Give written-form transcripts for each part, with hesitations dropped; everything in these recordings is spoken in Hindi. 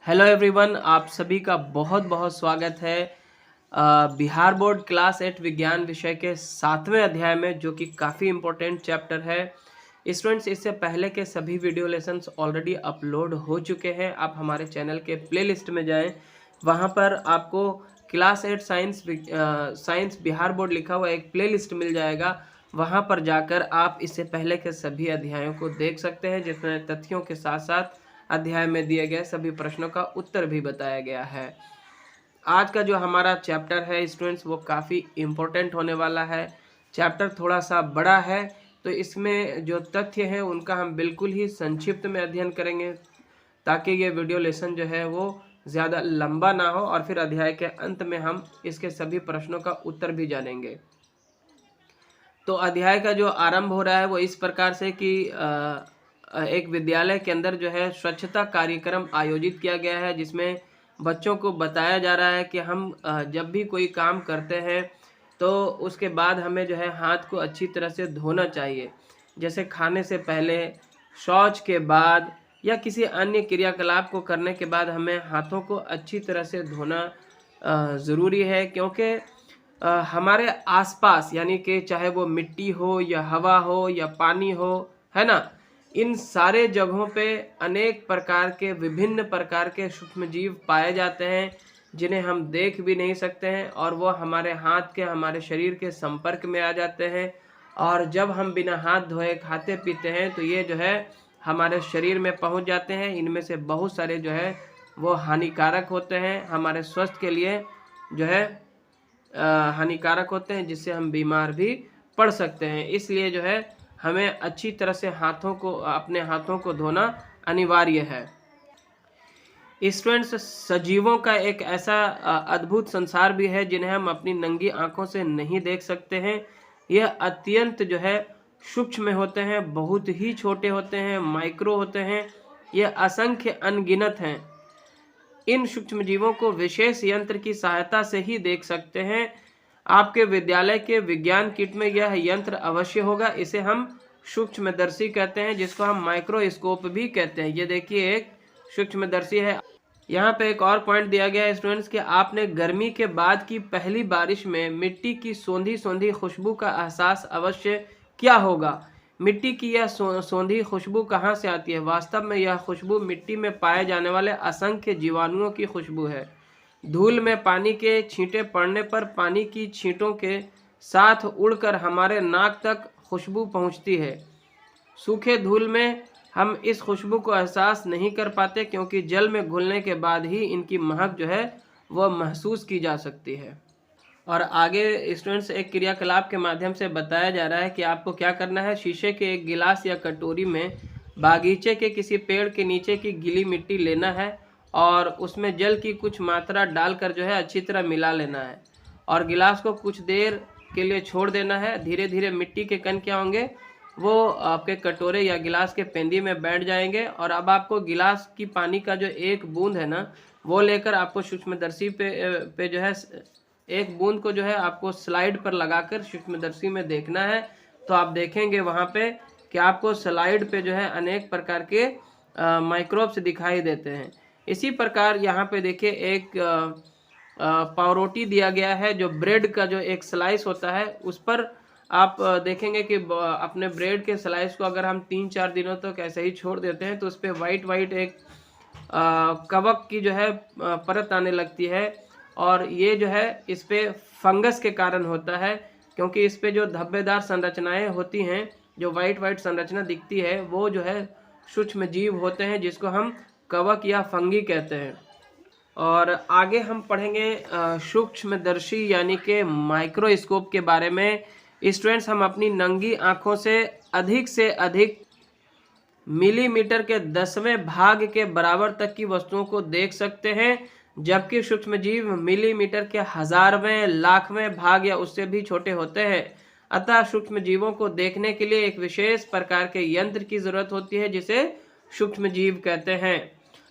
हेलो एवरीवन, आप सभी का बहुत बहुत स्वागत है बिहार बोर्ड क्लास 8 विज्ञान विषय के 7वें अध्याय में, जो कि काफ़ी इम्पोर्टेंट चैप्टर है। स्टूडेंट्स, इससे पहले के सभी वीडियो लेसन्स ऑलरेडी अपलोड हो चुके हैं। आप हमारे चैनल के प्लेलिस्ट में जाएं, वहां पर आपको क्लास 8 साइंस बिहार बोर्ड लिखा हुआ एक प्लेलिस्ट मिल जाएगा। वहां पर जाकर आप इससे पहले के सभी अध्यायों को देख सकते हैं, जिसमें तथ्यों के साथ साथ अध्याय में दिए गए सभी प्रश्नों का उत्तर भी बताया गया है। आज का जो हमारा चैप्टर है स्टूडेंट्स, वो काफ़ी इम्पोर्टेंट होने वाला है। चैप्टर थोड़ा सा बड़ा है, तो इसमें जो तथ्य हैं उनका हम बिल्कुल ही संक्षिप्त में अध्ययन करेंगे, ताकि ये वीडियो लेसन जो है वो ज़्यादा लंबा ना हो और फिर अध्याय के अंत में हम इसके सभी प्रश्नों का उत्तर भी जानेंगे। तो अध्याय का जो आरंभ हो रहा है वो इस प्रकार से कि एक विद्यालय के अंदर जो है स्वच्छता कार्यक्रम आयोजित किया गया है, जिसमें बच्चों को बताया जा रहा है कि हम जब भी कोई काम करते हैं तो उसके बाद हमें जो है हाथ को अच्छी तरह से धोना चाहिए। जैसे खाने से पहले, शौच के बाद या किसी अन्य क्रियाकलाप को करने के बाद हमें हाथों को अच्छी तरह से धोना ज़रूरी है, क्योंकि हमारे आसपास, यानी कि चाहे वो मिट्टी हो या हवा हो या पानी हो, है ना, इन सारे जगहों पे अनेक प्रकार के, विभिन्न प्रकार के सूक्ष्म जीव पाए जाते हैं, जिन्हें हम देख भी नहीं सकते हैं, और वो हमारे हाथ के, हमारे शरीर के संपर्क में आ जाते हैं। और जब हम बिना हाथ धोए खाते पीते हैं तो ये जो है हमारे शरीर में पहुंच जाते हैं। इनमें से बहुत सारे जो है वो हानिकारक होते हैं, हमारे स्वास्थ्य के लिए जो है हानिकारक होते हैं, जिससे हम बीमार भी पड़ सकते हैं। इसलिए जो है हमें अच्छी तरह से अपने हाथों को धोना अनिवार्य है। स्टूडेंट्स, सजीवों का एक ऐसा अद्भुत संसार भी है जिन्हें हम अपनी नंगी आंखों से नहीं देख सकते हैं। यह अत्यंत जो है सूक्ष्म होते हैं, बहुत ही छोटे होते हैं, माइक्रो होते हैं। यह असंख्य अनगिनत हैं। इन सूक्ष्म जीवों को विशेष यंत्र की सहायता से ही देख सकते हैं। आपके विद्यालय के विज्ञान किट में यह यंत्र अवश्य होगा। इसे हम सूक्ष्मदर्शी कहते हैं, जिसको हम माइक्रोस्कोप भी कहते हैं। ये देखिए, एक सूक्ष्मदर्शी है। यहाँ पे एक और पॉइंट दिया गया है स्टूडेंट्स कि आपने गर्मी के बाद की पहली बारिश में मिट्टी की सोंधी सोंधी खुशबू का एहसास अवश्य किया होगा। मिट्टी की यह सोंधी खुशबू कहाँ से आती है? वास्तव में यह खुशबू मिट्टी में पाए जाने वाले असंख्य जीवाणुओं की खुशबू है। धूल में पानी के छींटे पड़ने पर पानी की छींटों के साथ उड़कर हमारे नाक तक खुशबू पहुंचती है। सूखे धूल में हम इस खुशबू को एहसास नहीं कर पाते, क्योंकि जल में घुलने के बाद ही इनकी महक जो है वह महसूस की जा सकती है। और आगे स्टूडेंट्स, एक क्रियाकलाप के माध्यम से बताया जा रहा है कि आपको क्या करना है। शीशे के एक गिलास या कटोरी में बागीचे के किसी पेड़ के नीचे की गीली मिट्टी लेना है और उसमें जल की कुछ मात्रा डालकर जो है अच्छी तरह मिला लेना है, और गिलास को कुछ देर के लिए छोड़ देना है। धीरे धीरे मिट्टी के कण क्या होंगे, वो आपके कटोरे या गिलास के पेंदी में बैठ जाएंगे। और अब आपको गिलास की पानी का जो एक बूंद है ना, वो लेकर आपको सूक्ष्मदर्शी पे जो है एक बूंद को जो है आपको स्लाइड पर लगाकर सूक्ष्मदर्शी में देखना है। तो आप देखेंगे वहाँ पे कि आपको स्लाइड पे जो है अनेक प्रकार के माइक्रोब्स दिखाई देते हैं। इसी प्रकार यहाँ पे देखिए, एक पावरोटी दिया गया है, जो ब्रेड का जो एक स्लाइस होता है, उस पर आप देखेंगे कि अपने ब्रेड के स्लाइस को अगर हम 3-4 दिनों तक ऐसे ही छोड़ देते हैं तो उस पर वाइट वाइट एक कवक की जो है परत आने लगती है। और ये जो है इस पे फंगस के कारण होता है, क्योंकि इस पे जो धब्बेदार संरचनाएं होती हैं, जो वाइट वाइट संरचना दिखती है, वो जो है सूक्ष्म जीव होते हैं, जिसको हम कवक या फंगी कहते हैं। और आगे हम पढ़ेंगे सूक्ष्मदर्शी यानी कि माइक्रोस्कोप के बारे में। स्टूडेंट्स, हम अपनी नंगी आंखों से अधिक मिलीमीटर के 10वें भाग के बराबर तक की वस्तुओं को देख सकते हैं, जबकि सूक्ष्मजीव मिलीमीटर के 1000वें, लाखवें भाग या उससे भी छोटे होते हैं। अतः सूक्ष्मजीवों को देखने के लिए एक विशेष प्रकार के यंत्र की जरूरत होती है, जिसे सूक्ष्मजीव कहते हैं।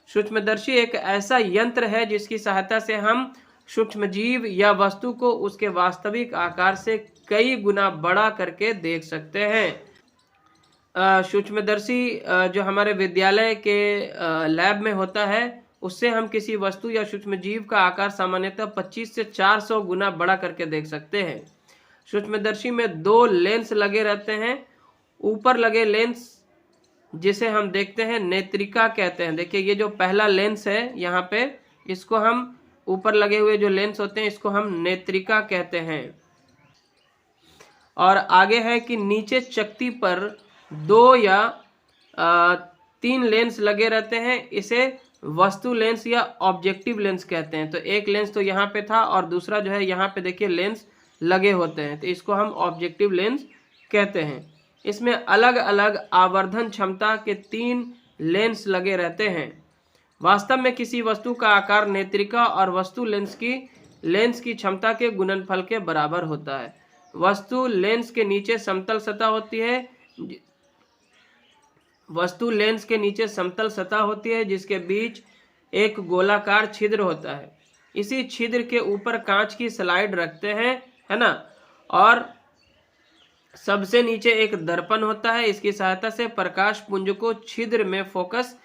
सूक्ष्मदर्शी एक ऐसा यंत्र है जिसकी सहायता से हम सूक्ष्मजीव या वस्तु को उसके वास्तविक आकार से कई गुना बड़ा करके देख सकते हैं। सूक्ष्मदर्शी जो हमारे विद्यालय के लैब में होता है, उससे हम किसी वस्तु या सूक्ष्म जीव का आकार सामान्यतः 25 से 400 गुना बड़ा करके देख सकते हैं। सूक्ष्मदर्शी में दो लेंस लगे रहते हैं। ऊपर लगे लेंस जिसे हम देखते हैं नेत्रिका कहते हैं। देखिए ये जो पहला लेंस है यहाँ पे, इसको हम ऊपर लगे हुए जो लेंस होते हैं इसको हम नेत्रिका कहते हैं। और आगे है कि नीचे चकती पर 2 या 3 लेंस लगे रहते हैं। इसे वस्तु लेंस या ऑब्जेक्टिव लेंस कहते हैं। तो एक लेंस तो यहाँ पे था और दूसरा जो है यहाँ पे देखिए लेंस लगे होते हैं, तो इसको हम ऑब्जेक्टिव लेंस कहते हैं। इसमें अलग अलग आवर्धन क्षमता के 3 लेंस लगे रहते हैं। वास्तव में किसी वस्तु का आकार नेत्रिका और वस्तु लेंस की क्षमता के गुणनफल के बराबर होता है। वस्तु लेंस के नीचे समतल सतह होती है जिसके बीच एक गोलाकार छिद्र होता है। इसी छिद्र के ऊपर कांच की स्लाइड रखते हैं, है ना, और सबसे नीचे एक दर्पण होता है। इसकी सहायता से प्रकाश पुंज को छिद्र में फोकस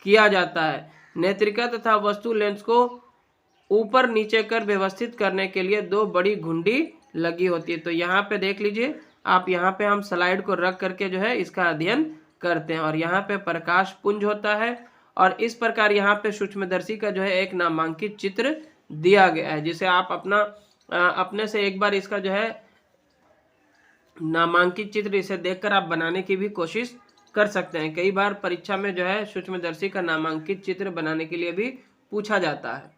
किया जाता है। नेत्रिका तथा वस्तु लेंस को ऊपर नीचे कर व्यवस्थित करने के लिए 2 बड़ी घुंडी लगी होती है। तो यहाँ पे देख लीजिए आप, यहाँ पे हम स्लाइड को रख करके जो है इसका अध्ययन करते हैं और यहाँ पे प्रकाश पुंज होता है। और इस प्रकार यहाँ पे सूक्ष्मदर्शी का जो है एक नामांकित चित्र दिया गया है, जिसे आप अपने से एक बार इसका जो है नामांकित चित्र इसे देखकर आप बनाने की भी कोशिश कर सकते हैं। कई बार परीक्षा में जो है सूक्ष्मदर्शी का नामांकित चित्र बनाने के लिए भी पूछा जाता है।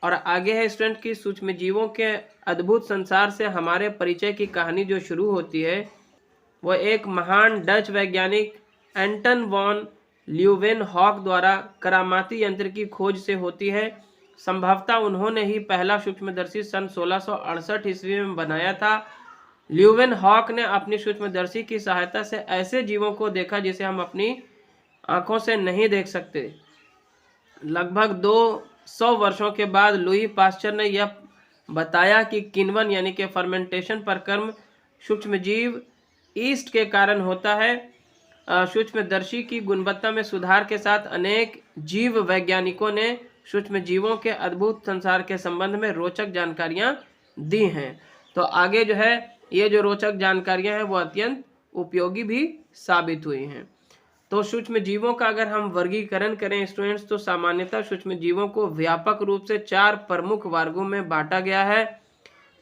और आगे है स्टूडेंट की सूक्ष्म जीवों के अद्भुत संसार से हमारे परिचय की कहानी जो शुरू होती है वो एक महान डच वैज्ञानिक एंटन वॉन ल्यूवेनहॉक द्वारा करामाती यंत्र की खोज से होती है। संभवतः उन्होंने ही पहला सूक्ष्मदर्शी सन 1668 ईस्वी में बनाया था। ल्यूवेनहॉक ने अपनी सूक्ष्मदर्शी की सहायता से ऐसे जीवों को देखा जिसे हम अपनी आंखों से नहीं देख सकते। लगभग 200 वर्षों के बाद लुई पास्चर ने यह बताया कि किण्वन यानी कि फर्मेंटेशन पर कर्म सूक्ष्मजीव ईस्ट के कारण होता है। सूक्ष्मदर्शी की गुणवत्ता में सुधार के साथ अनेक जीव वैज्ञानिकों ने सूक्ष्मजीवों के अद्भुत संसार के संबंध में रोचक जानकारियां दी हैं। तो आगे जो है ये जो रोचक जानकारियां हैं वो अत्यंत उपयोगी भी साबित हुई हैं। तो सूक्ष्म जीवों का अगर हम वर्गीकरण करें स्टूडेंट्स, तो सामान्यतः सूक्ष्म जीवों को व्यापक रूप से 4 प्रमुख वर्गों में बांटा गया है।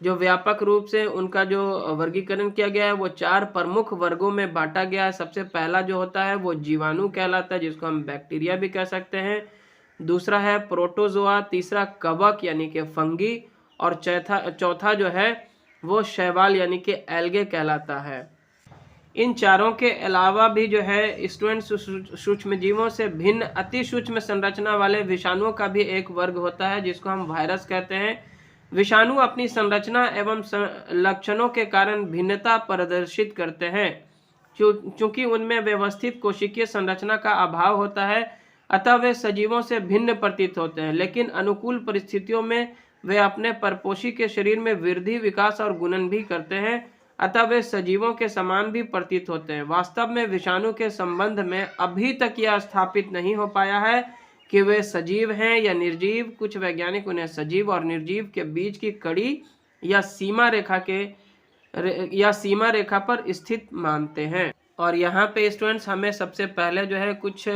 जो व्यापक रूप से उनका जो वर्गीकरण किया गया है वो 4 प्रमुख वर्गों में बांटा गया है। सबसे पहला जो होता है वो जीवाणु कहलाता है, जिसको हम बैक्टीरिया भी कह सकते हैं। दूसरा है प्रोटोजोआ, तीसरा कवक यानी कि फंगी, और चौथा जो है वो शैवाल यानी कि एल्गे कहलाता है। इन चारों के अलावा भी जो है स्टूडेंट्स सूक्ष्म जीवों से भिन्न अति सूक्ष्म संरचना वाले विषाणुओं का भी एक वर्ग होता है, जिसको हम वायरस कहते हैं। विषाणु अपनी संरचना एवं लक्षणों के कारण भिन्नता प्रदर्शित करते हैं। चूंकि उनमें व्यवस्थित कोशिकीय संरचना का अभाव होता है, अतः वे सजीवों से भिन्न प्रतीत होते हैं। लेकिन अनुकूल परिस्थितियों में वे अपने परपोषी के शरीर में वृद्धि, विकास और गुणन भी करते हैं, अतः वे सजीवों के समान भी प्रतीत होते हैं। वास्तव में विषाणु के संबंध में अभी तक यह स्थापित नहीं हो पाया है कि वे सजीव हैं या निर्जीव। कुछ वैज्ञानिक उन्हें सजीव और निर्जीव के बीच की कड़ी या सीमा रेखा पर स्थित मानते हैं। और यहाँ पे स्टूडेंट्स हमें सबसे पहले जो है कुछ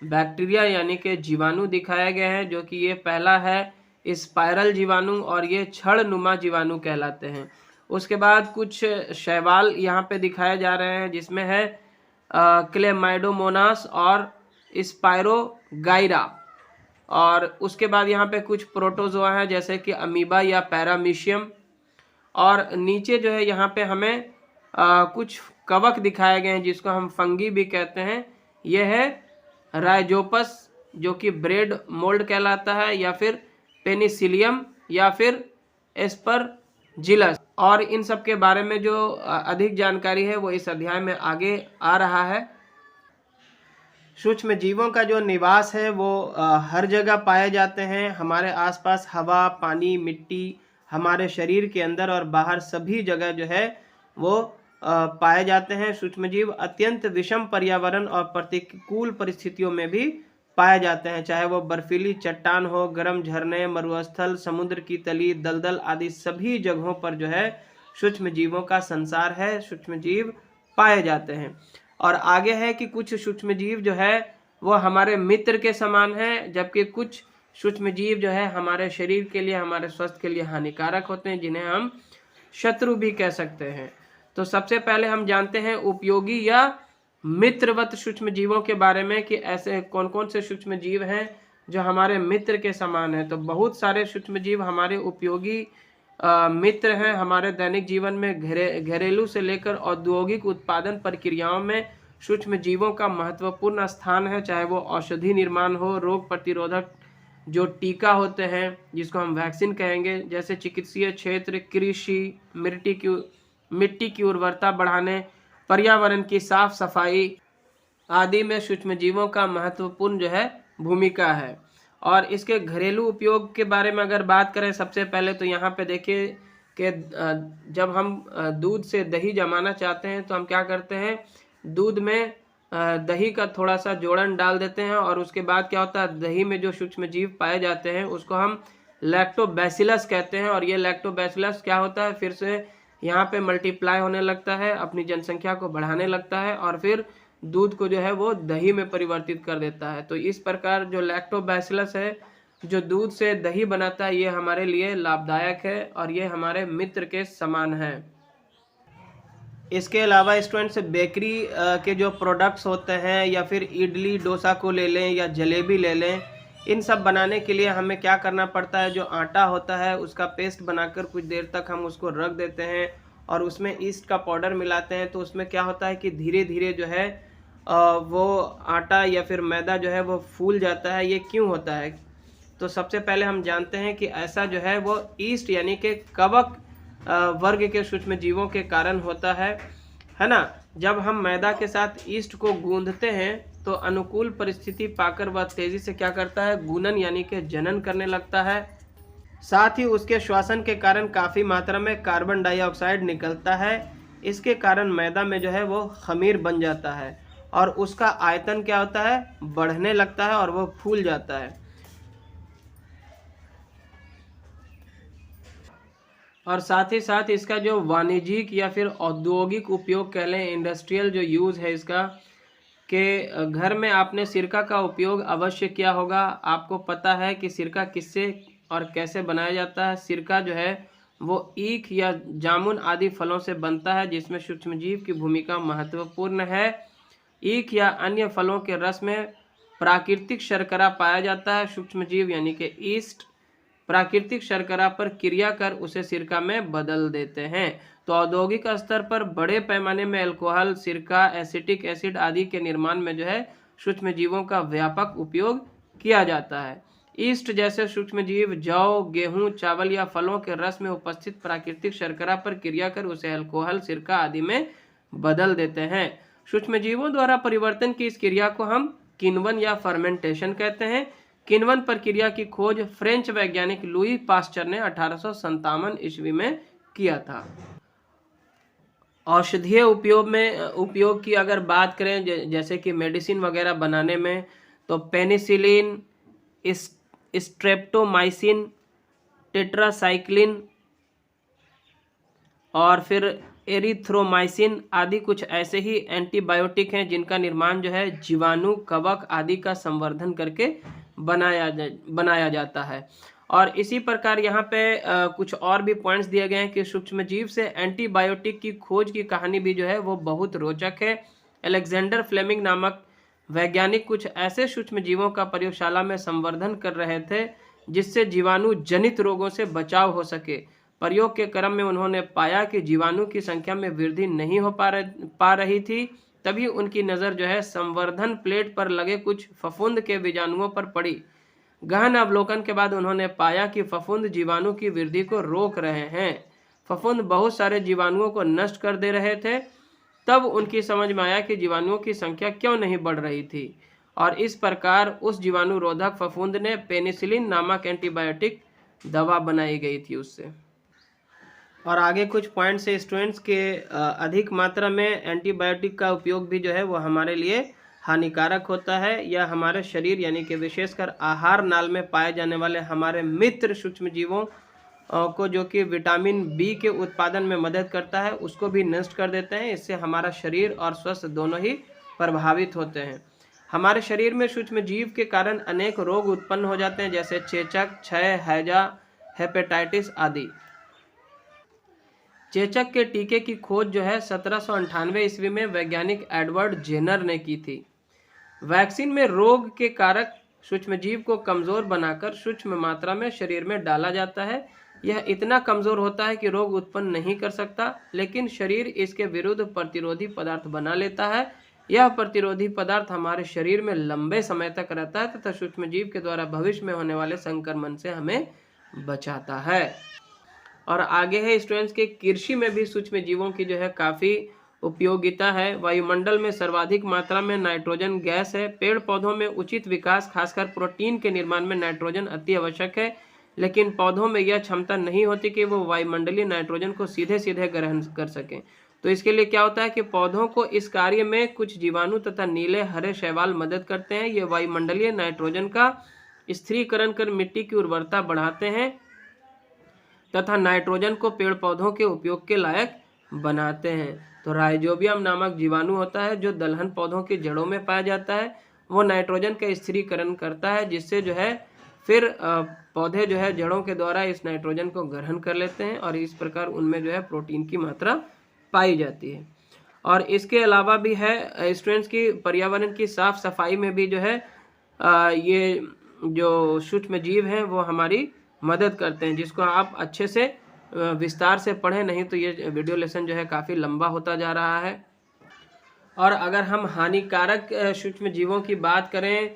बैक्टीरिया यानी कि जीवाणु दिखाया गया है, जो कि ये पहला है स्पाइरल जीवाणु और ये छड़नुमा जीवाणु कहलाते हैं। उसके बाद कुछ शैवाल यहाँ पे दिखाए जा रहे हैं, जिसमें है क्लेमाइडोमोनास और स्पाइरोगाइरा। और उसके बाद यहाँ पे कुछ प्रोटोजोआ हैं जैसे कि अमीबा या पैरामीशियम। और नीचे जो है यहाँ पे हमें कुछ कवक दिखाए गए हैं, जिसको हम फंगी भी कहते हैं। यह है राइजोपस, जो कि ब्रेड मोल्ड कहलाता है, या फिर पेनिसिलियम, या फिर एस्परजिलस। और इन सब के बारे में जो अधिक जानकारी है वो इस अध्याय में आगे आ रहा है। सूक्ष्म जीवों का जो निवास है वो हर जगह पाए जाते हैं। हमारे आसपास हवा, पानी, मिट्टी, हमारे शरीर के अंदर और बाहर सभी जगह जो है वो पाए जाते हैं। सूक्ष्म जीव अत्यंत विषम पर्यावरण और प्रतिकूल परिस्थितियों में भी पाए जाते हैं, चाहे वो बर्फीली चट्टान हो, गर्म झरने, मरुस्थल, समुद्र की तली, दलदल आदि सभी जगहों पर जो है सूक्ष्म जीवों का संसार है, सूक्ष्म जीव पाए जाते हैं। और आगे है कि कुछ सूक्ष्म जीव जो है वो हमारे मित्र के समान है, जबकि कुछ सूक्ष्म जीव जो है हमारे शरीर के लिए, हमारे स्वास्थ्य के लिए हानिकारक होते हैं, जिन्हें हम शत्रु भी कह सकते हैं। तो सबसे पहले हम जानते हैं उपयोगी या मित्रवत सूक्ष्म जीवों के बारे में कि ऐसे कौन कौन से सूक्ष्म जीव हैं जो हमारे मित्र के समान हैं। तो बहुत सारे सूक्ष्म जीव हमारे उपयोगी मित्र हैं। हमारे दैनिक जीवन में घरेलू से लेकर औद्योगिक उत्पादन प्रक्रियाओं में सूक्ष्म जीवों का महत्वपूर्ण स्थान है, चाहे वो औषधि निर्माण हो, रोग प्रतिरोधक जो टीका होते हैं जिसको हम वैक्सीन कहेंगे, जैसे चिकित्सीय क्षेत्र, कृषि, मिट्टी की उर्वरता बढ़ाने, पर्यावरण की साफ सफाई आदि में सूक्ष्म जीवों का महत्वपूर्ण जो है भूमिका है। और इसके घरेलू उपयोग के बारे में अगर बात करें, सबसे पहले तो यहाँ पे देखिए कि जब हम दूध से दही जमाना चाहते हैं तो हम क्या करते हैं, दूध में दही का थोड़ा सा जोड़न डाल देते हैं और उसके बाद क्या होता है, दही में जो सूक्ष्म जीव पाए जाते हैं उसको हम लैक्टोबैसिलस कहते हैं। और ये लैक्टोबैसिलस क्या होता है, फिर से यहाँ पे मल्टीप्लाई होने लगता है, अपनी जनसंख्या को बढ़ाने लगता है और फिर दूध को जो है वो दही में परिवर्तित कर देता है। तो इस प्रकार जो लैक्टोबैसिलस है जो दूध से दही बनाता है, ये हमारे लिए लाभदायक है और ये हमारे मित्र के समान है। इसके अलावा स्टूडेंट्स बेकरी के जो प्रोडक्ट्स होते हैं या फिर इडली डोसा को ले लें या जलेबी ले लें, इन सब बनाने के लिए हमें क्या करना पड़ता है, जो आटा होता है उसका पेस्ट बनाकर कुछ देर तक हम उसको रख देते हैं और उसमें ईस्ट का पाउडर मिलाते हैं। तो उसमें क्या होता है कि धीरे धीरे जो है वो आटा या फिर मैदा जो है वो फूल जाता है। ये क्यों होता है? तो सबसे पहले हम जानते हैं कि ऐसा जो है वो ईस्ट यानी कि कवक वर्ग के सूक्ष्म जीवों के कारण होता है ना। जब हम मैदा के साथ ईस्ट को गूंथते हैं तो अनुकूल परिस्थिति पाकर वह तेजी से क्या करता है, गुणन यानी कि जनन करने लगता है। साथ ही उसके श्वसन के कारण काफ़ी मात्रा में कार्बन डाइऑक्साइड निकलता है। इसके कारण मैदा में जो है वो खमीर बन जाता है और उसका आयतन क्या होता है, बढ़ने लगता है और वो फूल जाता है। और साथ ही साथ इसका जो वाणिज्यिक या फिर औद्योगिक उपयोग कह लें, इंडस्ट्रियल जो यूज़ है इसका, कि घर में आपने सिरका का उपयोग अवश्य किया होगा। आपको पता है कि सिरका किससे और कैसे बनाया जाता है। सिरका जो है वो ईख या जामुन आदि फलों से बनता है, जिसमें सूक्ष्मजीव की भूमिका महत्वपूर्ण है। ईख या अन्य फलों के रस में प्राकृतिक शर्करा पाया जाता है। सूक्ष्मजीव यानी कि ईस्ट प्राकृतिक शर्करा पर क्रिया कर उसे सिरका में बदल देते हैं। तो औद्योगिक स्तर पर बड़े पैमाने में अल्कोहल, सिरका, एसिटिक एसिड आदि के निर्माण में जो है सूक्ष्म जीवों का व्यापक उपयोग किया जाता है। ईस्ट जैसे सूक्ष्म जीव जौ, गेहूं, चावल या फलों के रस में उपस्थित प्राकृतिक शर्करा पर क्रिया कर उसे अल्कोहल, सिरका आदि में बदल देते हैं। सूक्ष्म जीवों द्वारा परिवर्तन की इस क्रिया को हम किण्वन या फर्मेंटेशन कहते हैं। किण्वन प्रक्रिया की खोज फ्रेंच वैज्ञानिक लुई पास्चर ने 1857 ईस्वी में किया था। औषधीय उपयोग की अगर बात करें, जैसे कि मेडिसिन वगैरह बनाने में, तो पेनिसिलिन, स्ट्रेप्टोमाइसिन, टेट्रासाइक्लिन और फिर एरिथ्रोमाइसिन आदि कुछ ऐसे ही एंटीबायोटिक हैं जिनका निर्माण जो है जीवाणु, कवक आदि का संवर्धन करके बनाया जाता है। और इसी प्रकार यहाँ पे कुछ और भी पॉइंट्स दिए गए हैं कि सूक्ष्मजीव से एंटीबायोटिक की खोज की कहानी भी जो है वो बहुत रोचक है। अलेक्जेंडर फ्लेमिंग नामक वैज्ञानिक कुछ ऐसे सूक्ष्मजीवों का प्रयोगशाला में संवर्धन कर रहे थे जिससे जीवाणु जनित रोगों से बचाव हो सके। प्रयोग के क्रम में उन्होंने पाया कि जीवाणु की संख्या में वृद्धि नहीं हो पा रही थी। तभी उनकी नज़र जो है संवर्धन प्लेट पर लगे कुछ फफूंद के बीजाणुओं पर पड़ी। गहन अवलोकन के बाद उन्होंने पाया कि फफूंद जीवाणु की वृद्धि को रोक रहे हैं। फफूंद बहुत सारे जीवाणुओं को नष्ट कर दे रहे थे। तब उनकी समझ में आया कि जीवाणुओं की संख्या क्यों नहीं बढ़ रही थी और इस प्रकार उस जीवाणु रोधक फफूंद ने पेनिसिलिन नामक एंटीबायोटिक दवा बनाई गई थी उससे। और आगे कुछ पॉइंट्स से स्टूडेंट्स के अधिक मात्रा में एंटीबायोटिक का उपयोग भी जो है वो हमारे लिए हानिकारक होता है। यह हमारे शरीर यानी कि विशेषकर आहार नाल में पाए जाने वाले हमारे मित्र सूक्ष्म जीवों को, जो कि विटामिन बी के उत्पादन में मदद करता है, उसको भी नष्ट कर देते हैं। इससे हमारा शरीर और स्वास्थ्य दोनों ही प्रभावित होते हैं। हमारे शरीर में सूक्ष्म जीव के कारण अनेक रोग उत्पन्न हो जाते हैं, जैसे चेचक, क्षय, हैजा, हेपेटाइटिस आदि। चेचक के टीके की खोज जो है 1798 ईस्वी में वैज्ञानिक एडवर्ड जेनर ने की थी। वैक्सीन में रोग के कारक सूक्ष्मजीव को कमजोर बनाकर सूक्ष्म मात्रा में शरीर में डाला जाता है। यह इतना कमजोर होता है कि रोग उत्पन्न नहीं कर सकता, लेकिन शरीर इसके विरुद्ध प्रतिरोधी पदार्थ बना लेता है। यह प्रतिरोधी पदार्थ हमारे शरीर में लंबे समय तक रहता है तथा सूक्ष्मजीव के द्वारा भविष्य में होने वाले संक्रमण से हमें बचाता है। और आगे है स्टूडेंट्स के कृषि में भी सूक्ष्म जीवों की जो है काफ़ी उपयोगिता है। वायुमंडल में सर्वाधिक मात्रा में नाइट्रोजन गैस है। पेड़ पौधों में उचित विकास, खासकर प्रोटीन के निर्माण में नाइट्रोजन अति आवश्यक है, लेकिन पौधों में यह क्षमता नहीं होती कि वो वायुमंडलीय नाइट्रोजन को सीधे सीधे ग्रहण कर सकें। तो इसके लिए क्या होता है कि पौधों को इस कार्य में कुछ जीवाणु तथा नीले हरे शैवाल मदद करते हैं। ये वायुमंडलीय नाइट्रोजन का स्थिरीकरण कर मिट्टी की उर्वरता बढ़ाते हैं तथा नाइट्रोजन को पेड़ पौधों के उपयोग के लायक बनाते हैं। तो राइजोबियम नामक जीवाणु होता है जो दलहन पौधों की जड़ों में पाया जाता है। वो नाइट्रोजन का स्थिरीकरण करता है, जिससे जो है फिर पौधे जो है जड़ों के द्वारा इस नाइट्रोजन को ग्रहण कर लेते हैं और इस प्रकार उनमें जो है प्रोटीन की मात्रा पाई जाती है। और इसके अलावा भी है स्टूडेंट्स की पर्यावरण की साफ सफाई में भी जो है ये जो सूक्ष्म जीव हैं वो हमारी मदद करते हैं, जिसको आप अच्छे से विस्तार से पढ़ें, नहीं तो ये वीडियो लेसन जो है काफ़ी लंबा होता जा रहा है। और अगर हम हानिकारक सूक्ष्म जीवों की बात करें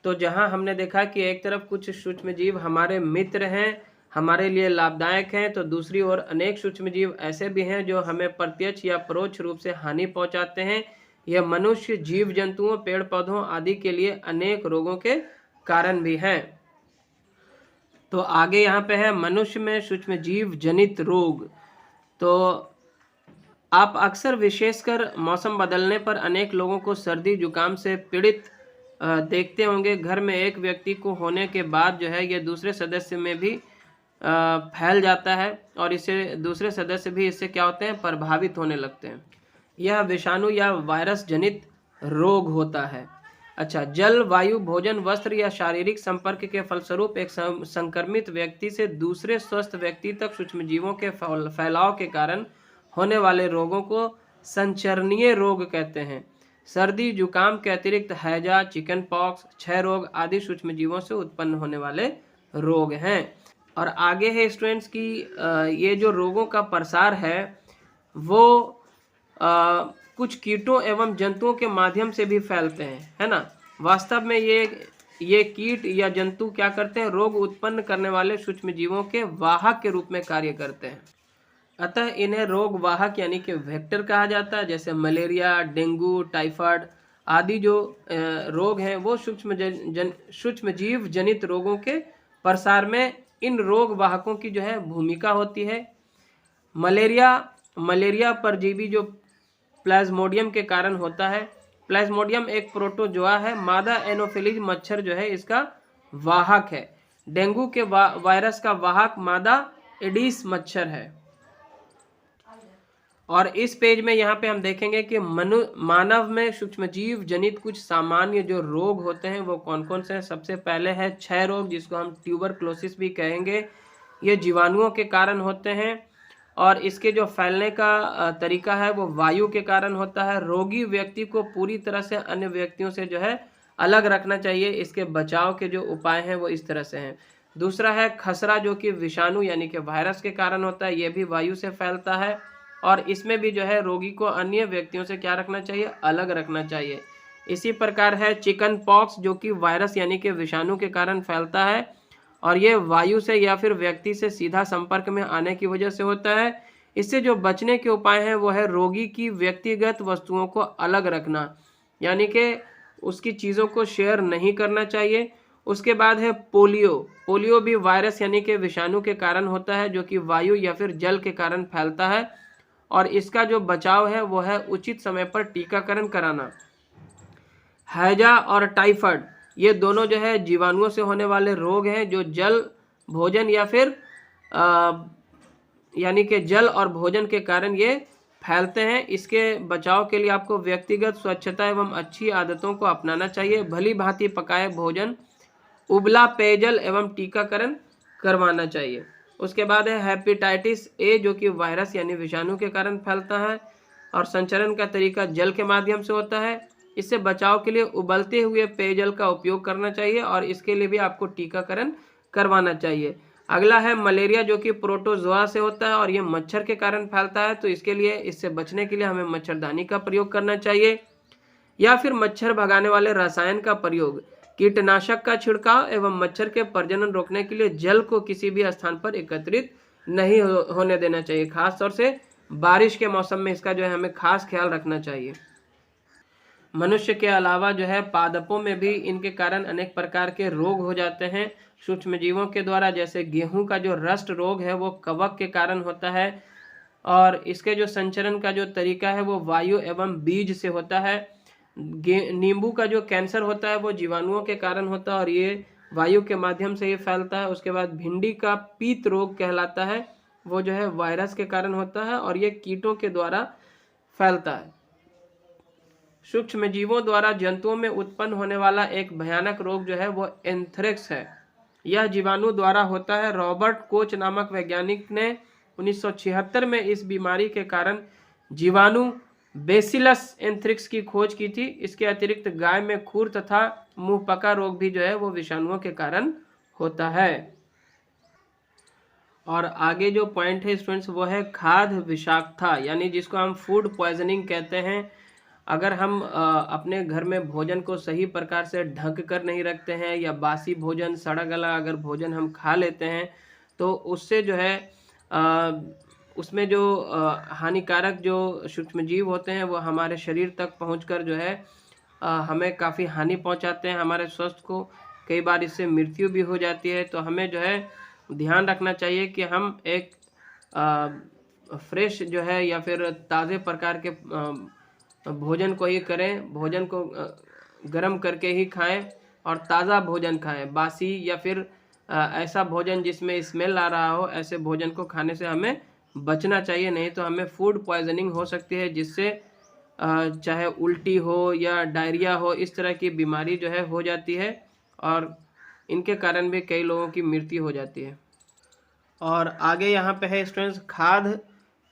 तो जहां हमने देखा कि एक तरफ कुछ सूक्ष्म जीव हमारे मित्र हैं, हमारे लिए लाभदायक हैं, तो दूसरी ओर अनेक सूक्ष्म जीव ऐसे भी हैं जो हमें प्रत्यक्ष या परोक्ष रूप से हानि पहुंचाते हैं। यह मनुष्य, जीव जंतुओं, पेड़ पौधों आदि के लिए अनेक रोगों के कारण भी हैं। तो आगे यहाँ पे है मनुष्य में सूक्ष्म जीव जनित रोग। तो आप अक्सर विशेषकर मौसम बदलने पर अनेक लोगों को सर्दी जुकाम से पीड़ित देखते होंगे। घर में एक व्यक्ति को होने के बाद जो है ये दूसरे सदस्य में भी फैल जाता है और इससे दूसरे सदस्य भी इससे क्या होते हैं, प्रभावित होने लगते हैं। यह विषाणु या वायरस जनित रोग होता है। अच्छा, जल, वायु, भोजन, वस्त्र या शारीरिक संपर्क के फलस्वरूप एक संक्रमित व्यक्ति से दूसरे स्वस्थ व्यक्ति तक सूक्ष्म जीवों के फैलाव के कारण होने वाले रोगों को संचरणीय रोग कहते हैं। सर्दी जुकाम के अतिरिक्त हैजा, चिकन पॉक्स, क्षय रोग आदि सूक्ष्म जीवों से उत्पन्न होने वाले रोग हैं। और आगे है स्टूडेंट्स की ये जो रोगों का प्रसार है वो कुछ कीटों एवं जंतुओं के माध्यम से भी फैलते हैं, है ना। वास्तव में ये कीट या जंतु क्या करते हैं, रोग उत्पन्न करने वाले सूक्ष्म जीवों के वाहक के रूप में कार्य करते हैं। अतः इन्हें रोग वाहक यानी कि वेक्टर कहा जाता है। जैसे मलेरिया, डेंगू, टाइफाइड आदि जो रोग हैं वो सूक्ष्म जीव जनित रोगों के प्रसार में इन रोग वाहकों की जो है भूमिका होती है। मलेरिया परजीवी जो प्लाज्मोडियम के कारण होता है। प्लाज्मोडियम एक प्रोटोजोआ है। मादा एनोफिलीज मच्छर जो है इसका वाहक है। डेंगू के वायरस का वाहक मादा एडिस मच्छर है। और इस पेज में यहाँ पे हम देखेंगे कि मानव में सूक्ष्मजीव जनित कुछ सामान्य जो रोग होते हैं वो कौन कौन से हैं। सबसे पहले है क्षय रोग, जिसको हम ट्यूबरक्लोसिस भी कहेंगे। ये जीवाणुओं के कारण होते हैं और इसके जो फैलने का तरीका है वो वायु के कारण होता है। रोगी व्यक्ति को पूरी तरह से अन्य व्यक्तियों से जो है अलग रखना चाहिए। इसके बचाव के जो उपाय हैं वो इस तरह से हैं। दूसरा है खसरा, जो कि विषाणु यानी कि वायरस के कारण होता है। ये भी वायु से फैलता है और इसमें भी जो है रोगी को अन्य व्यक्तियों से क्या रखना चाहिए, अलग रखना चाहिए। इसी प्रकार है चिकन पॉक्स, जो कि वायरस यानी कि विषाणु के कारण फैलता है और ये वायु से या फिर व्यक्ति से सीधा संपर्क में आने की वजह से होता है। इससे जो बचने के उपाय हैं वो है रोगी की व्यक्तिगत वस्तुओं को अलग रखना, यानी कि उसकी चीज़ों को शेयर नहीं करना चाहिए। उसके बाद है पोलियो भी वायरस यानी कि विषाणु के कारण होता है, जो कि वायु या फिर जल के कारण फैलता है और इसका जो बचाव है वो है उचित समय पर टीकाकरण कराना। हैजा और टाइफाइड, ये दोनों जो है जीवाणुओं से होने वाले रोग हैं जो जल, भोजन या फिर यानी कि जल और भोजन के कारण ये फैलते हैं। इसके बचाव के लिए आपको व्यक्तिगत स्वच्छता एवं अच्छी आदतों को अपनाना चाहिए। भली भांति पकाए भोजन, उबला पेयजल एवं टीकाकरण करवाना चाहिए। उसके बाद है हेपेटाइटिस ए, जो कि वायरस यानी विषाणु के कारण फैलता है और संचरण का तरीका जल के माध्यम से होता है। इससे बचाव के लिए उबलते हुए पेयजल का उपयोग करना चाहिए और इसके लिए भी आपको टीकाकरण करवाना चाहिए। अगला है मलेरिया, जो कि प्रोटोजोआ से होता है और ये मच्छर के कारण फैलता है, तो इसके लिए, इससे बचने के लिए हमें मच्छरदानी का प्रयोग करना चाहिए या फिर मच्छर भगाने वाले रसायन का प्रयोग। कीटनाशक का छिड़काव एवं मच्छर के प्रजनन रोकने के लिए जल को किसी भी स्थान पर एकत्रित नहीं होने देना चाहिए। खास तौर से बारिश के मौसम में इसका जो है हमें खास ख्याल रखना चाहिए। मनुष्य के अलावा जो है पादपों में भी इनके कारण अनेक प्रकार के रोग हो जाते हैं सूक्ष्म जीवों के द्वारा। जैसे गेहूं का जो रस्ट रोग है वो कवक के कारण होता है और इसके जो संचरण का जो तरीका है वो वायु एवं बीज से होता है। नींबू का जो कैंसर होता है वो जीवाणुओं के कारण होता है और ये वायु के माध्यम से ये फैलता है। उसके बाद भिंडी का पीत रोग कहलाता है, वो जो है वायरस के कारण होता है और ये कीटों के द्वारा फैलता है। सूक्ष्म जीवों द्वारा जंतुओं में उत्पन्न होने वाला एक भयानक रोग जो है वो एंथ्रेक्स है। यह जीवाणु द्वारा होता है। रॉबर्ट कोच नामक वैज्ञानिक ने 1976 में इस बीमारी के कारण जीवाणु बेसिलस एंथ्रिक्स की खोज की थी। इसके अतिरिक्त गाय में खुर तथा मुंहपका रोग भी जो है वो विषाणुओं के कारण होता है। और आगे जो पॉइंट है स्टूडेंट्स वो है खाद्य विषाक्तता, यानी जिसको हम फूड पॉइजनिंग कहते हैं। अगर हम अपने घर में भोजन को सही प्रकार से ढक कर नहीं रखते हैं या बासी भोजन, सड़ा गला अगर भोजन हम खा लेते हैं तो उससे जो है उसमें जो हानिकारक जो सूक्ष्म जीव होते हैं वो हमारे शरीर तक पहुंचकर जो है हमें काफ़ी हानि पहुंचाते हैं हमारे स्वास्थ्य को। कई बार इससे मृत्यु भी हो जाती है। तो हमें जो है ध्यान रखना चाहिए कि हम एक फ्रेश जो है या फिर ताज़े प्रकार के भोजन को ही करें, भोजन को गर्म करके ही खाएं और ताज़ा भोजन खाएं। बासी या फिर ऐसा भोजन जिसमें स्मेल आ रहा हो, ऐसे भोजन को खाने से हमें बचना चाहिए, नहीं तो हमें फूड पॉइजनिंग हो सकती है जिससे चाहे उल्टी हो या डायरिया हो, इस तरह की बीमारी जो है हो जाती है और इनके कारण भी कई लोगों की मृत्यु हो जाती है। और आगे यहाँ पे है स्टूडेंट्स खाद्य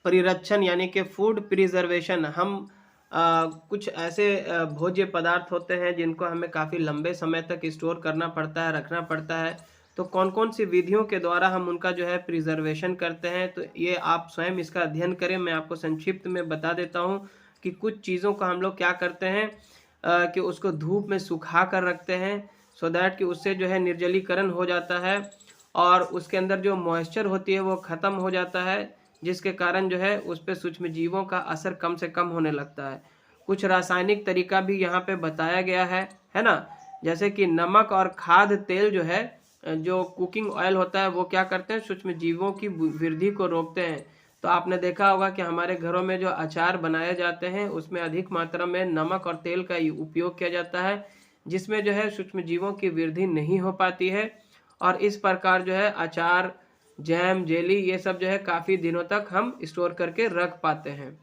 परिरक्षण यानी कि फूड प्रिजर्वेशन। हम कुछ ऐसे भोज्य पदार्थ होते हैं जिनको हमें काफ़ी लंबे समय तक स्टोर करना पड़ता है, रखना पड़ता है। तो कौन कौन सी विधियों के द्वारा हम उनका जो है प्रिजर्वेशन करते हैं, तो ये आप स्वयं इसका अध्ययन करें। मैं आपको संक्षिप्त में बता देता हूँ कि कुछ चीज़ों का हम लोग क्या करते हैं कि उसको धूप में सुखा कर रखते हैं सो दैट कि उससे जो है निर्जलीकरण हो जाता है और उसके अंदर जो मॉइस्चर होती है वो ख़त्म हो जाता है, जिसके कारण जो है उस पर सूक्ष्म जीवों का असर कम से कम होने लगता है। कुछ रासायनिक तरीका भी यहाँ पे बताया गया है ना। जैसे कि नमक और खाद्य तेल जो है, जो कुकिंग ऑयल होता है, वो क्या करते हैं, सूक्ष्म जीवों की वृद्धि को रोकते हैं। तो आपने देखा होगा कि हमारे घरों में जो अचार बनाए जाते हैं उसमें अधिक मात्रा में नमक और तेल का उपयोग किया जाता है, जिसमें जो है सूक्ष्म जीवों की वृद्धि नहीं हो पाती है और इस प्रकार जो है अचार, जैम, जेली ये सब जो है काफ़ी दिनों तक हम स्टोर करके रख पाते हैं।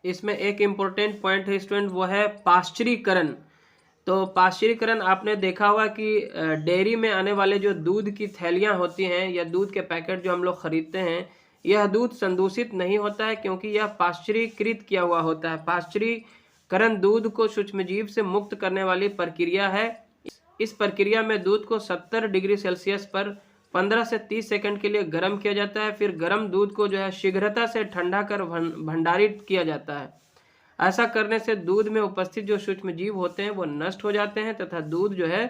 इसमें एक इम्पोर्टेंट पॉइंट है स्टूडेंट, वो है पाश्चरीकरण। तो पाश्चरीकरण आपने देखा होगा कि डेयरी में आने वाले जो दूध की थैलियाँ होती हैं या दूध के पैकेट जो हम लोग खरीदते हैं, यह दूध संदूषित नहीं होता है क्योंकि यह पाश्चरीकृत किया हुआ होता है। पाश्चरीकरण दूध को सूक्ष्मजीव से मुक्त करने वाली प्रक्रिया है। इस प्रक्रिया में दूध को 70 डिग्री सेल्सियस पर 15 से 30 सेकंड के लिए गर्म किया जाता है। फिर गर्म दूध को जो है शीघ्रता से ठंडा कर भंडारित किया जाता है। ऐसा करने से दूध में उपस्थित जो सूक्ष्म जीव होते हैं वो नष्ट हो जाते हैं तथा दूध जो है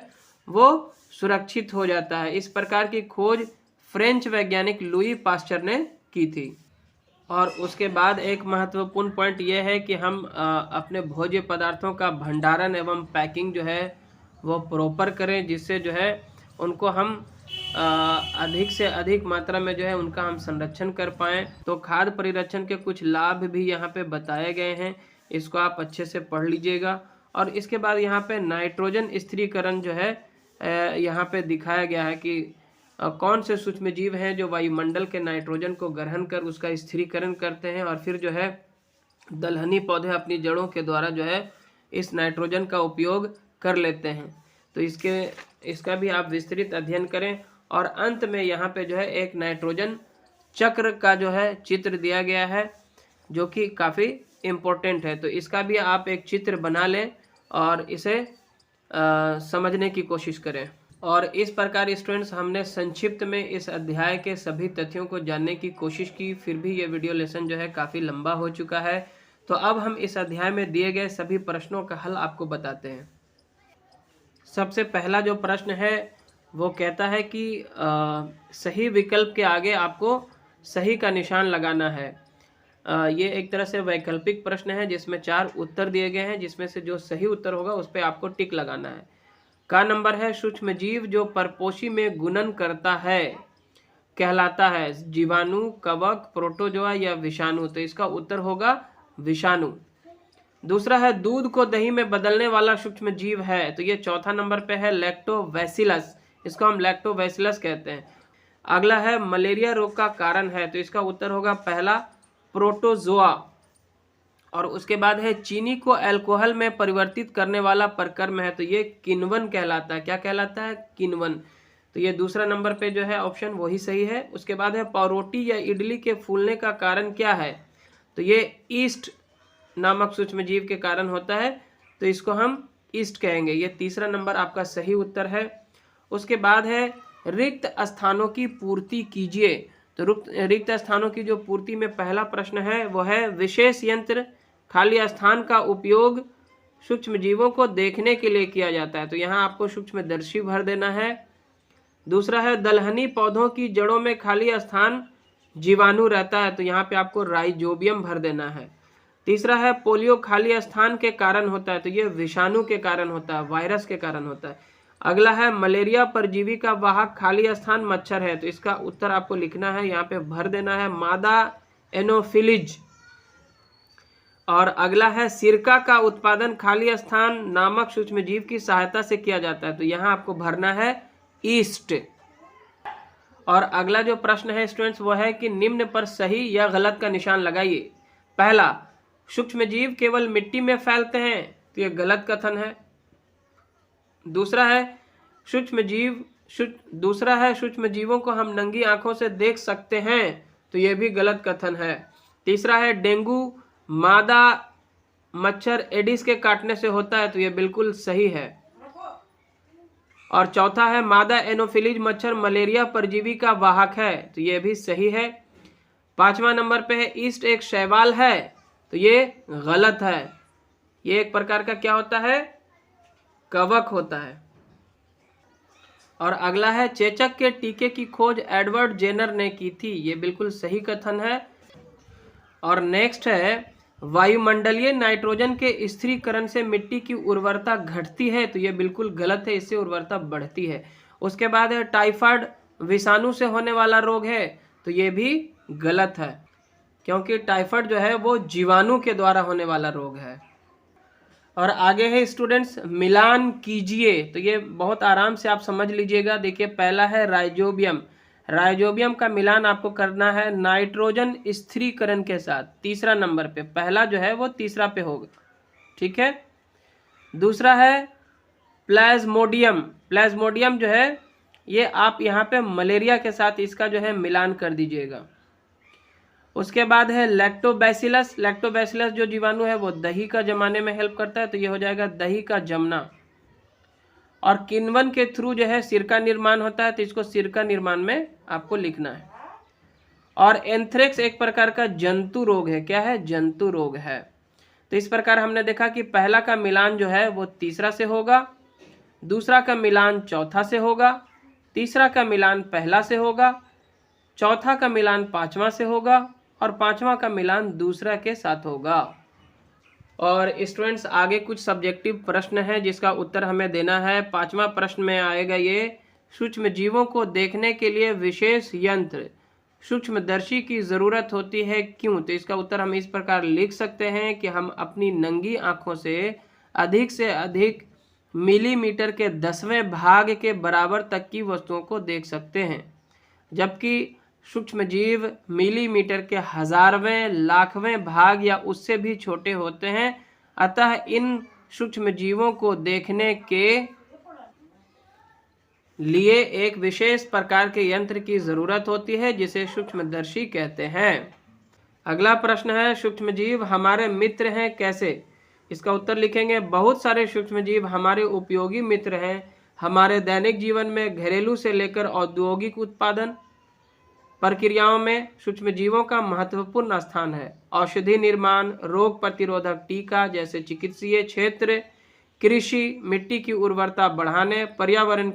वो सुरक्षित हो जाता है। इस प्रकार की खोज फ्रेंच वैज्ञानिक लुई पास्चर ने की थी। और उसके बाद एक महत्वपूर्ण पॉइंट यह है कि हम अपने भोज्य पदार्थों का भंडारण एवं पैकिंग जो है वो प्रॉपर करें, जिससे जो है उनको हम अधिक से अधिक मात्रा में जो है उनका हम संरक्षण कर पाएँ। तो खाद्य परिरक्षण के कुछ लाभ भी यहाँ पे बताए गए हैं, इसको आप अच्छे से पढ़ लीजिएगा और इसके बाद यहाँ पे नाइट्रोजन स्थिरीकरण जो है यहाँ पे दिखाया गया है कि कौन से सूक्ष्म जीव हैं जो वायुमंडल के नाइट्रोजन को ग्रहण कर उसका स्थिरीकरण करते हैं और फिर जो है दलहनी पौधे अपनी जड़ों के द्वारा जो है इस नाइट्रोजन का उपयोग कर लेते हैं। तो इसका भी आप विस्तृत अध्ययन करें। और अंत में यहाँ पे जो है एक नाइट्रोजन चक्र का जो है चित्र दिया गया है जो कि काफ़ी इम्पोर्टेंट है। तो इसका भी आप एक चित्र बना लें और इसे समझने की कोशिश करें। और इस प्रकार स्टूडेंट्स हमने संक्षिप्त में इस अध्याय के सभी तथ्यों को जानने की कोशिश की, फिर भी ये वीडियो लेसन जो है काफ़ी लंबा हो चुका है। तो अब हम इस अध्याय में दिए गए सभी प्रश्नों का हल आपको बताते हैं। सबसे पहला जो प्रश्न है वो कहता है कि सही विकल्प के आगे आपको सही का निशान लगाना है। ये एक तरह से वैकल्पिक प्रश्न है जिसमें 4 उत्तर दिए गए हैं, जिसमें से जो सही उत्तर होगा उस पर आपको टिक लगाना है। का नंबर है सूक्ष्म जीव जो परपोषी में गुणन करता है कहलाता है जीवाणु, कवक, प्रोटोजोआ या विषाणु। तो इसका उत्तर होगा विषाणु। दूसरा है दूध को दही में बदलने वाला सूक्ष्म जीव है, तो ये चौथा नंबर पे है लैक्टोबैसिलस, इसको हम लैक्टोबैसिलस कहते हैं। अगला है मलेरिया रोग का कारण है, तो इसका उत्तर होगा पहला प्रोटोजोआ। और उसके बाद है चीनी को अल्कोहल में परिवर्तित करने वाला प्रक्रम है, तो ये किण्वन कहलाता है। क्या कहलाता है? किण्वन। तो ये दूसरा नंबर पे जो है ऑप्शन वही सही है। उसके बाद है पावरोटी या इडली के फूलने का कारण क्या है, तो ये ईस्ट नामक सूक्ष्म जीव के कारण होता है, तो इसको हम ईस्ट कहेंगे। ये तीसरा नंबर आपका सही उत्तर है। उसके बाद है रिक्त स्थानों की पूर्ति कीजिए, तो रिक्त स्थानों की जो पूर्ति में पहला प्रश्न है वो है विशेष यंत्र खाली स्थान का उपयोग सूक्ष्म जीवों को देखने के लिए किया जाता है, तो यहाँ आपको सूक्ष्मदर्शी भर देना है। दूसरा है दलहनी पौधों की जड़ों में खाली स्थान जीवाणु रहता है, तो यहाँ पे आपको राइजोबियम भर देना है। तीसरा है पोलियो खाली स्थान के कारण होता है, तो ये विषाणु के कारण होता है, वायरस के कारण होता है। अगला है मलेरिया परजीवी का वाहक खाली स्थान मच्छर है, तो इसका उत्तर आपको लिखना है, यहाँ पे भर देना है मादा एनोफिलिज। और अगला है सिरका का उत्पादन खाली स्थान नामक सूक्ष्म जीव की सहायता से किया जाता है, तो यहाँ आपको भरना है ईस्ट। और अगला जो प्रश्न है स्टूडेंट्स वो है कि निम्न पर सही या गलत का निशान लगाइए। पहला, सूक्ष्म जीव केवल मिट्टी में फैलते हैं, तो ये गलत कथन है। दूसरा है सूक्ष्म जीवों को हम नंगी आंखों से देख सकते हैं, तो ये भी गलत कथन है। तीसरा है डेंगू मादा मच्छर एडिस के काटने से होता है, तो ये बिल्कुल सही है। और चौथा है मादा एनोफिलीज मच्छर मलेरिया परजीवी का वाहक है, तो ये भी सही है। पांचवा नंबर पे है ईस्ट एक शैवाल है, तो ये गलत है। ये एक प्रकार का क्या होता है? कवक होता है। और अगला है चेचक के टीके की खोज एडवर्ड जेनर ने की थी, ये बिल्कुल सही कथन है। और नेक्स्ट है वायुमंडलीय नाइट्रोजन के स्थिरीकरण से मिट्टी की उर्वरता घटती है, तो ये बिल्कुल गलत है, इससे उर्वरता बढ़ती है। उसके बाद है टाइफाइड विषाणु से होने वाला रोग है, तो ये भी गलत है, क्योंकि टाइफाइड जो है वो जीवाणु के द्वारा होने वाला रोग है। और आगे है स्टूडेंट्स मिलान कीजिए, तो ये बहुत आराम से आप समझ लीजिएगा। देखिए पहला है राइजोबियम, राइजोबियम का मिलान आपको करना है नाइट्रोजन स्थिरीकरण के साथ, तीसरा नंबर पे। पहला जो है वो तीसरा पे होगा, ठीक है। दूसरा है प्लाज्मोडियम, प्लाज्मोडियम जो है ये आप यहाँ पे मलेरिया के साथ इसका जो है मिलान कर दीजिएगा। उसके बाद है लैक्टोबैसिलस, लैक्टोबैसिलस जो जीवाणु है वो दही का जमाने में हेल्प करता है, तो ये हो जाएगा दही का जमना। और किण्वन के थ्रू जो है सिरका निर्माण होता है, तो इसको सिरका निर्माण में आपको लिखना है। और एंथ्रेक्स एक प्रकार का जंतु रोग है, क्या है? जंतु रोग है। तो इस प्रकार हमने देखा कि पहला का मिलान जो है वो तीसरा से होगा, दूसरा का मिलान चौथा से होगा, तीसरा का मिलान पहला से होगा, चौथा का मिलान पांचवा से होगा, और पांचवा का मिलान दूसरा के साथ होगा। और स्टूडेंट्स आगे कुछ सब्जेक्टिव प्रश्न है जिसका उत्तर हमें देना है। पांचवा प्रश्न में आएगा ये सूक्ष्म जीवों को देखने के लिए विशेष यंत्र सूक्ष्मदर्शी की जरूरत होती है, क्यों? तो इसका उत्तर हम इस प्रकार लिख सकते हैं कि हम अपनी नंगी आंखों से अधिक से अधिक मिलीमीटर के 10वें भाग के बराबर तक की वस्तुओं को देख सकते हैं, जबकि सूक्ष्मजीव मिलीमीटर के 1000वें, लाखवें भाग या उससे भी छोटे होते हैं। अतः इन सूक्ष्मजीवों को देखने के लिए एक विशेष प्रकार के यंत्र की जरूरत होती है जिसे सूक्ष्मदर्शी कहते हैं। अगला प्रश्न है, सूक्ष्मजीव हमारे मित्र हैं कैसे? इसका उत्तर लिखेंगे, बहुत सारे सूक्ष्मजीव हमारे उपयोगी मित्र हैं। हमारे दैनिक जीवन में घरेलू से लेकर औद्योगिक उत्पादन प्रक्रियाओं में सूक्ष्मजीवों का महत्वपूर्ण स्थान है। औषधि निर्माण, रोग प्रतिरोधक टीका जैसे चिकित्सीय क्षेत्र, कृषि, मिट्टी की उर्वरता बढ़ाने, पर्यावरण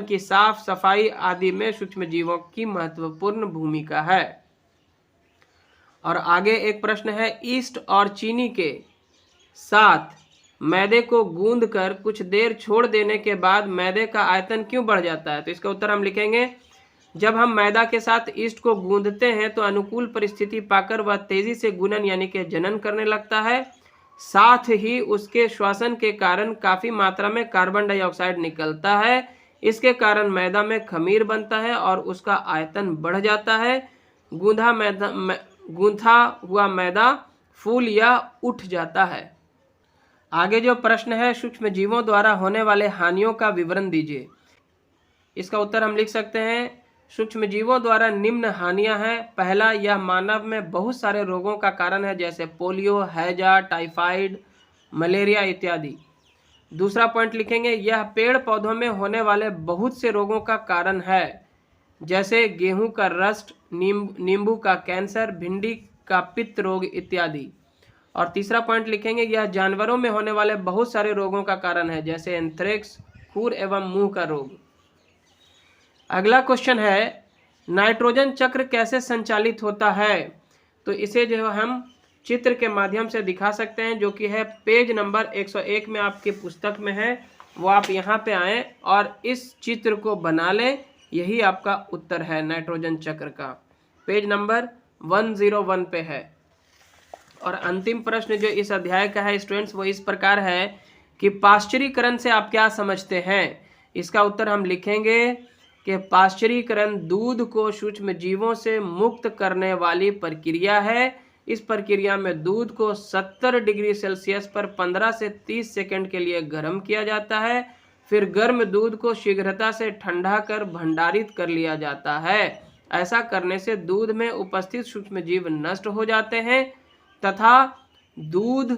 की साफ सफाई आदि में सूक्ष्मजीवों की महत्वपूर्ण भूमिका है। और आगे एक प्रश्न है, ईस्ट और चीनी के साथ मैदे को गूंदकर कुछ देर छोड़ देने के बाद मैदे का आयतन क्यों बढ़ जाता है? तो इसका उत्तर हम लिखेंगे, जब हम मैदा के साथ ईस्ट को गूंदते हैं तो अनुकूल परिस्थिति पाकर वह तेजी से गुणन यानी कि जनन करने लगता है। साथ ही उसके श्वसन के कारण काफी मात्रा में कार्बन डाइऑक्साइड निकलता है। इसके कारण मैदा में खमीर बनता है और उसका आयतन बढ़ जाता है। गूंथा हुआ मैदा फूल या उठ जाता है। आगे जो प्रश्न है, सूक्ष्मजीवों द्वारा होने वाले हानियों का विवरण दीजिए। इसका उत्तर हम लिख सकते हैं, सूक्ष्मजीवों द्वारा निम्न हानियां हैं। पहला, यह मानव में बहुत सारे रोगों का कारण है जैसे पोलियो, हैजा, टाइफाइड, मलेरिया इत्यादि। दूसरा पॉइंट लिखेंगे, यह पेड़ पौधों में होने वाले बहुत से रोगों का कारण है जैसे गेहूं का रस्ट, नींबू का कैंसर, भिंडी का पित्त रोग इत्यादि। और तीसरा पॉइंट लिखेंगे, यह जानवरों में होने वाले बहुत सारे रोगों का कारण है जैसे एंथ्रेक्स, खुर एवं मुंह का रोग। अगला क्वेश्चन है, नाइट्रोजन चक्र कैसे संचालित होता है? तो इसे जो हम चित्र के माध्यम से दिखा सकते हैं, जो कि है पेज नंबर 101 में आपकी पुस्तक में है। वो आप यहाँ पे आएँ और इस चित्र को बना लें। यही आपका उत्तर है नाइट्रोजन चक्र का, पेज नंबर 101 पे है। और अंतिम प्रश्न जो इस अध्याय का है स्टूडेंट्स, वो इस प्रकार है कि पाश्चुरीकरण से आप क्या समझते हैं? इसका उत्तर हम लिखेंगे कि पाश्चुरीकरण दूध को सूक्ष्मजीवों से मुक्त करने वाली प्रक्रिया है। इस प्रक्रिया में दूध को 70 डिग्री सेल्सियस पर 15 से 30 सेकंड के लिए गर्म किया जाता है। फिर गर्म दूध को शीघ्रता से ठंडा कर भंडारित कर लिया जाता है। ऐसा करने से दूध में उपस्थित सूक्ष्मजीव नष्ट हो जाते हैं तथा दूध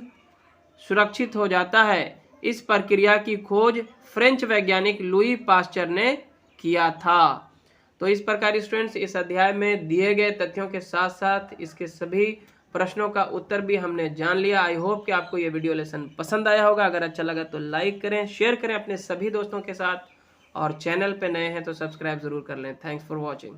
सुरक्षित हो जाता है। इस प्रक्रिया की खोज फ्रेंच वैज्ञानिक लुई पास्चर ने किया था। तो इस प्रकार स्टूडेंट्स, इस अध्याय में दिए गए तथ्यों के साथ साथ इसके सभी प्रश्नों का उत्तर भी हमने जान लिया। आई होप कि आपको ये वीडियो लेसन पसंद आया होगा। अगर अच्छा लगा तो लाइक करें, शेयर करें अपने सभी दोस्तों के साथ, और चैनल पे नए हैं तो सब्सक्राइब जरूर कर लें। Thanks for watching.